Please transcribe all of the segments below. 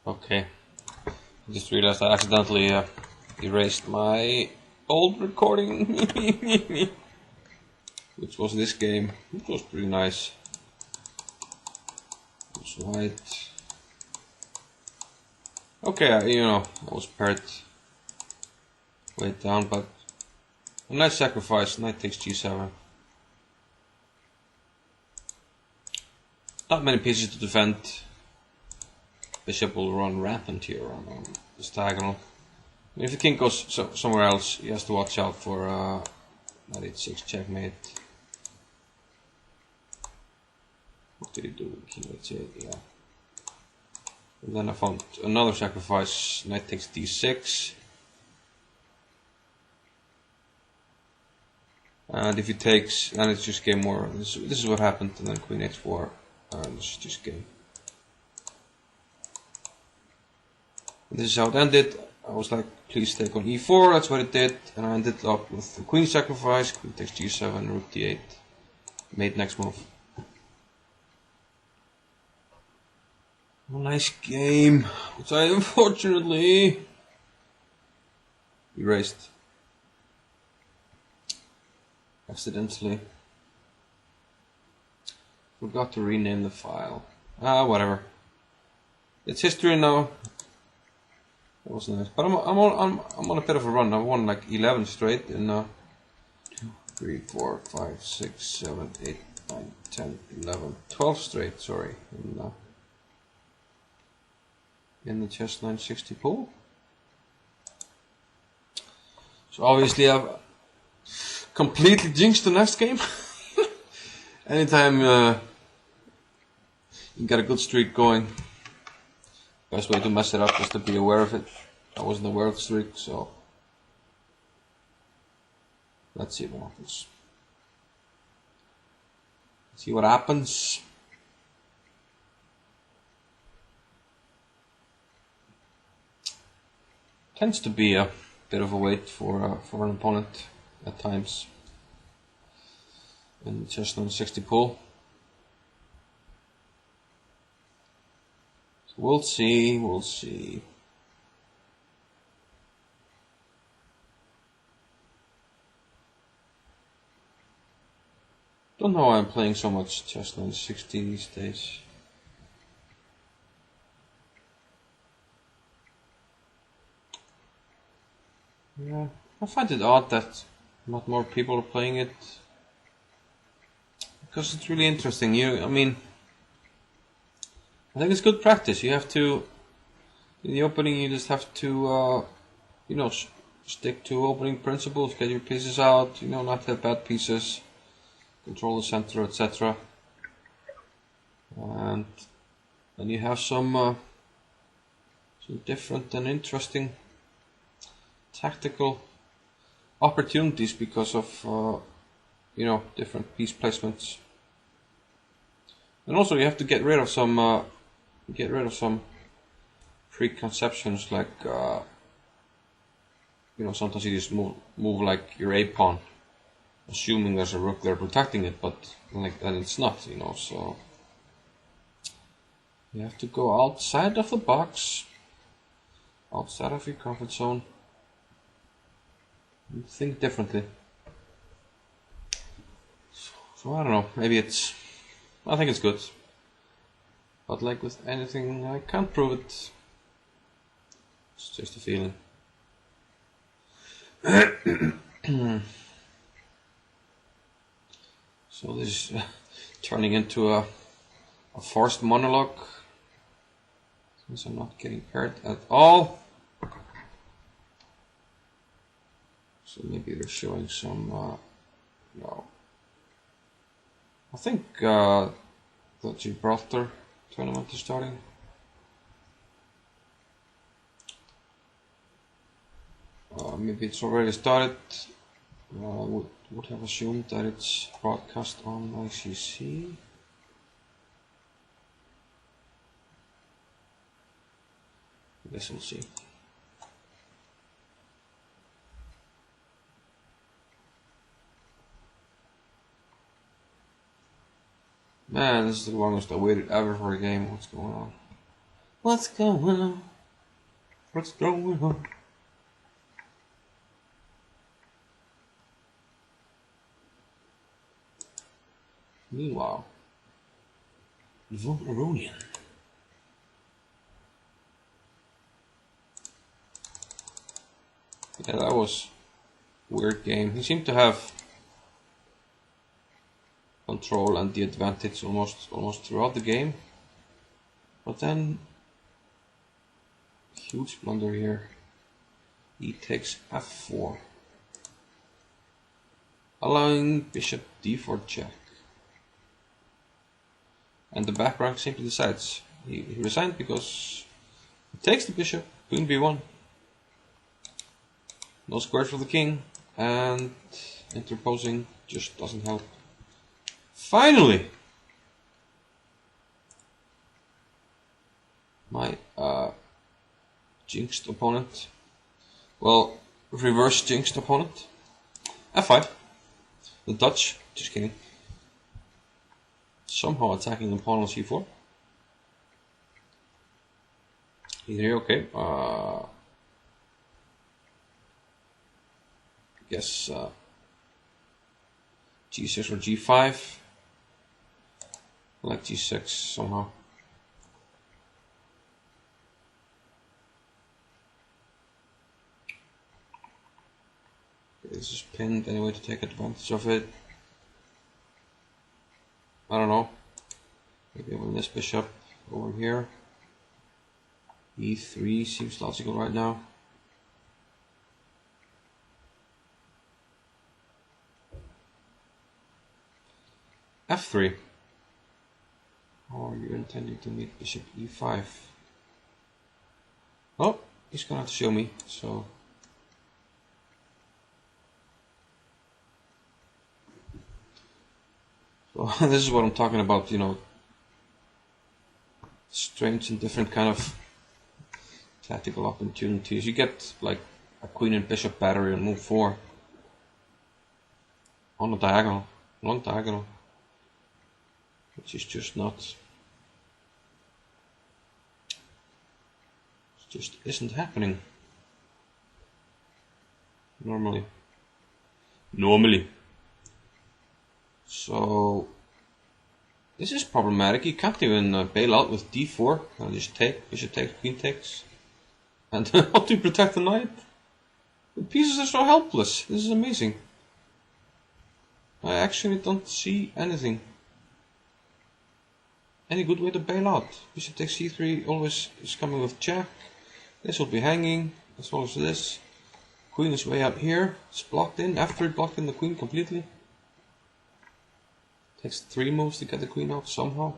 Okay, I just realized I accidentally erased my old recording, which was this game, which was pretty nice. It was white. Okay, you know, I was paired way down, but a nice sacrifice. Knight takes g7. Not many pieces to defend. Bishop will run rampant here on this diagonal. And if the king goes somewhere else, he has to watch out for knight h6 checkmate. What did he do? King h8, yeah. And then I found another sacrifice. Knight takes d6. And if he takes, then it's just game more. This is what happened, and then queen h4. And this is just game. This is how it ended. I was like, please take on e4, that's what it did, and I ended up with the queen sacrifice, queen takes g7, rook d8, mate next move. A nice game, which I unfortunately erased accidentally. Forgot to rename the file. Whatever. It's history now. That was nice, but I'm on a bit of a run. I've won like 11 straight in 2, 3, 4, 5, 6, 7, 8, 9, 10, 11, 12 straight. Sorry, in the Chess960 pool. So obviously I've completely jinxed the next game. Anytime you got a good streak going, best way to mess it up is to be aware of it. I wasn't aware of the streak, so let's see what happens. See what happens. Tends to be a bit of a weight for an opponent at times in the Chess960 pool. So we'll see. Don't know why I'm playing so much Chess960 these days. Yeah, I find it odd that not more people are playing it, because it's really interesting. I mean, I think it's good practice. You have to, in the opening, you just have to, you know, stick to opening principles, get your pieces out, you know, not have bad pieces, control the center, etc. And then you have some different and interesting tactical opportunities because of you know, different piece placements. And also you have to get rid of some preconceptions, like you know, sometimes you just move like your a pawn, assuming there's a rook there protecting it, but like then it's not, you know. So you have to go outside of the box, outside of your comfort zone, and think differently. So I don't know, maybe I think it's good, but like with anything, I can't prove it. It's just a feeling. So this is turning into a forced monologue, since I'm not getting paired at all. So maybe they're showing some, no. I think the Gibraltar tournament is starting. Maybe it's already started. Would have assumed that it's broadcast on ICC. I guess we'll see. Man, this is the longest I waited ever for a game. What's going on? What's going on? What's going on? Meanwhile, Von Aronian. Yeah, that was a weird game. He seemed to have control and the advantage almost throughout the game. But then, huge blunder here. He takes f4, allowing bishop d4 check. And the back rank simply decides he resigned because he takes the bishop, queen b1. No squares for the king, and interposing just doesn't help. Finally! My jinxed opponent, well, reverse jinxed opponent, f5, the Dutch, just kidding, somehow attacking the pawn on c4. Here, okay, guess g6 or g5, I like g6 somehow. This is pinned anyway to take advantage of it. I don't know. Maybe I win this bishop over here. e3 seems logical right now. f3. Or you're intending to meet bishop e5. Oh, he's gonna have to show me, so. So this is what I'm talking about, you know, strange and different kind of tactical opportunities. You get like a queen and bishop battery on move 4 on the diagonal, long diagonal, which is just not, it just isn't happening normally. So this is problematic. You can't even bail out with d4. I'll just take, bishop takes, queen takes. And how to protect the knight? The pieces are so helpless. This is amazing. I actually don't see anything. Any good way to bail out? Bishop takes c3 always is coming with check. This will be hanging, as well as this. Queen is way out here. It's blocked in. F3 blocked in the queen completely. Takes 3 moves to get the queen out somehow.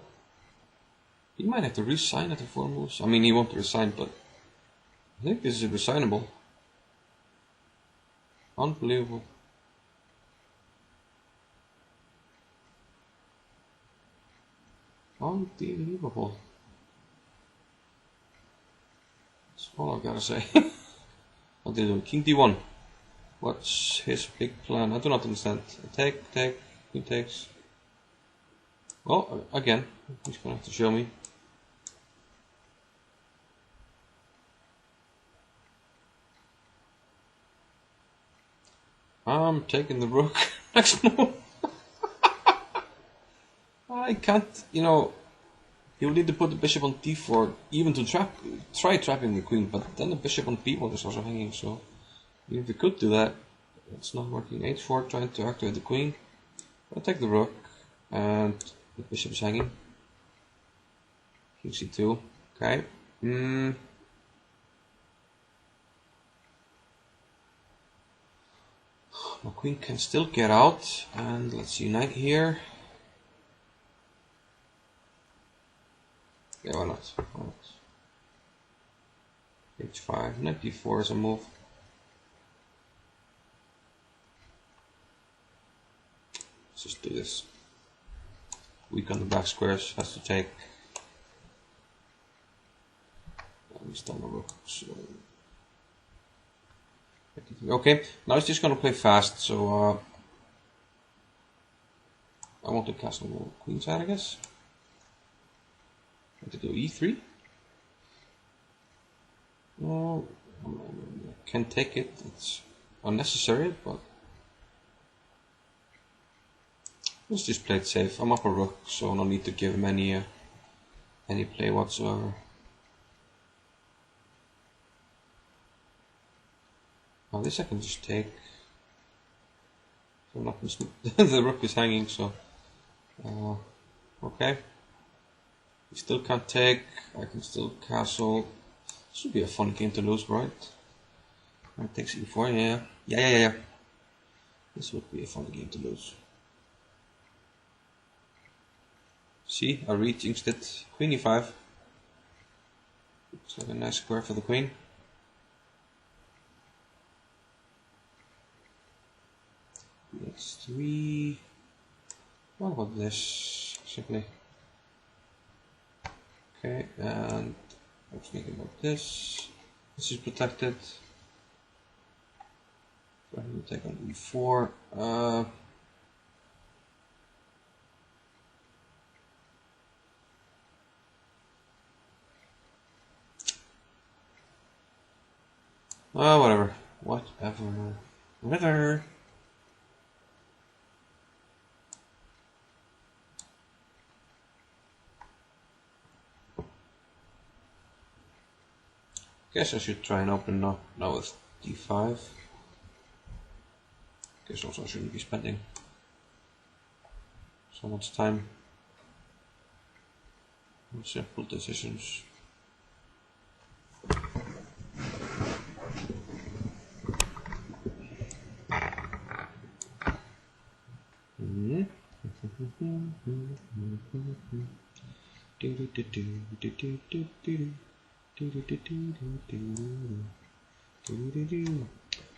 He might have to resign after 4 moves. I mean, he won't resign, but I think this is resignable. Unbelievable. Unbelievable. That's all I've got to say. What did he do? King d1. What's his big plan? I do not understand. Take, queen takes. Well, again, he's gonna have to show me. I'm taking the rook. Next move. I can't, you know, he will need to put the bishop on d4 even to try trapping the queen, but then the bishop on b1 is also hanging, so even if we could do that, it's not working. h4 trying to activate the queen. I'll take the rook, and the bishop is hanging. King c2. Okay. My queen can still get out, and let's unite here. Yeah, why not? h5. Knight d4 is a move. Let's just do this. Weak on the back squares, has to take. And he's done the rook. So okay, now he's just gonna play fast, so I want to castle queen side, I guess. I have to do e3. Well, I can take it. It's unnecessary, but let's just play it safe. I'm up a rook, so no need to give him any play whatsoever. Now this I can just take. So I'm not the rook is hanging, so okay. You still can't take. I can still castle. Should be a fun game to lose, right? Knight takes e4, yeah. This would be a fun game to lose. See, I re-jinxed it. Queen e5. Looks like a nice square for the queen. That's 3. What about this? Simply. Okay, and I was thinking about this. This is protected. So I'm going to take on e4. Whatever. Whatever. Guess I should try and open now with d5. Guess also I shouldn't be spending so much time on simple decisions.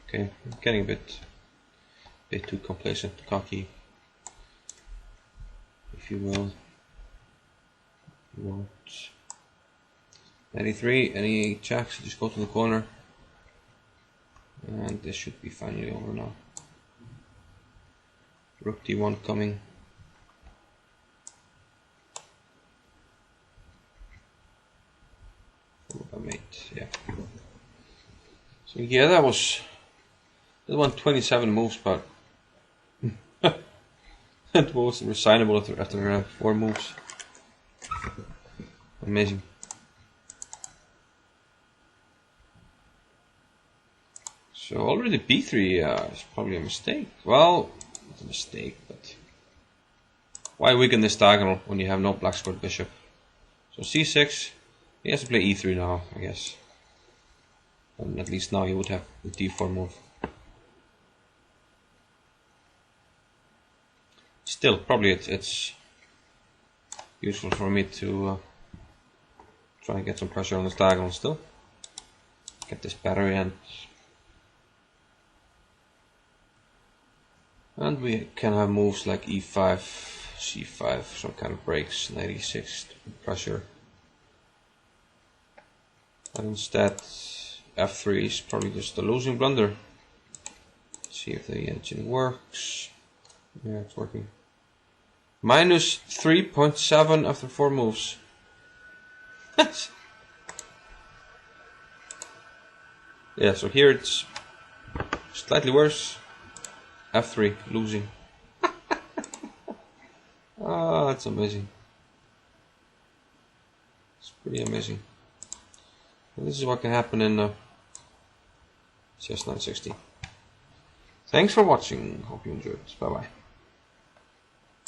Okay, I'm getting a bit too complacent, cocky, if you will. You won't. 93, any checks, just go to the corner. And this should be finally over now. Rook d1 coming. Mate, yeah. So yeah, that one 27 moves, but it was resignable after 4 moves. Amazing. So already b3 is probably a mistake. Well, it's a mistake, but why weaken this diagonal when you have no black squared bishop? So c6. He has to play e3 now, I guess. And at least now he would have the d4 move. Still, probably it's useful for me to try and get some pressure on this diagonal still. Get this battery and we can have moves like e5, c5, some kind of breaks, knight e6 pressure. And instead, f3 is probably just a losing blunder. Let's see if the engine works. Yeah, it's working. Minus 3.7 after 4 moves. Yeah, so here it's slightly worse. f3, losing. Ah, that's amazing. It's pretty amazing. And this is what can happen in Chess960. Thanks for watching. Hope you enjoyed. Bye bye.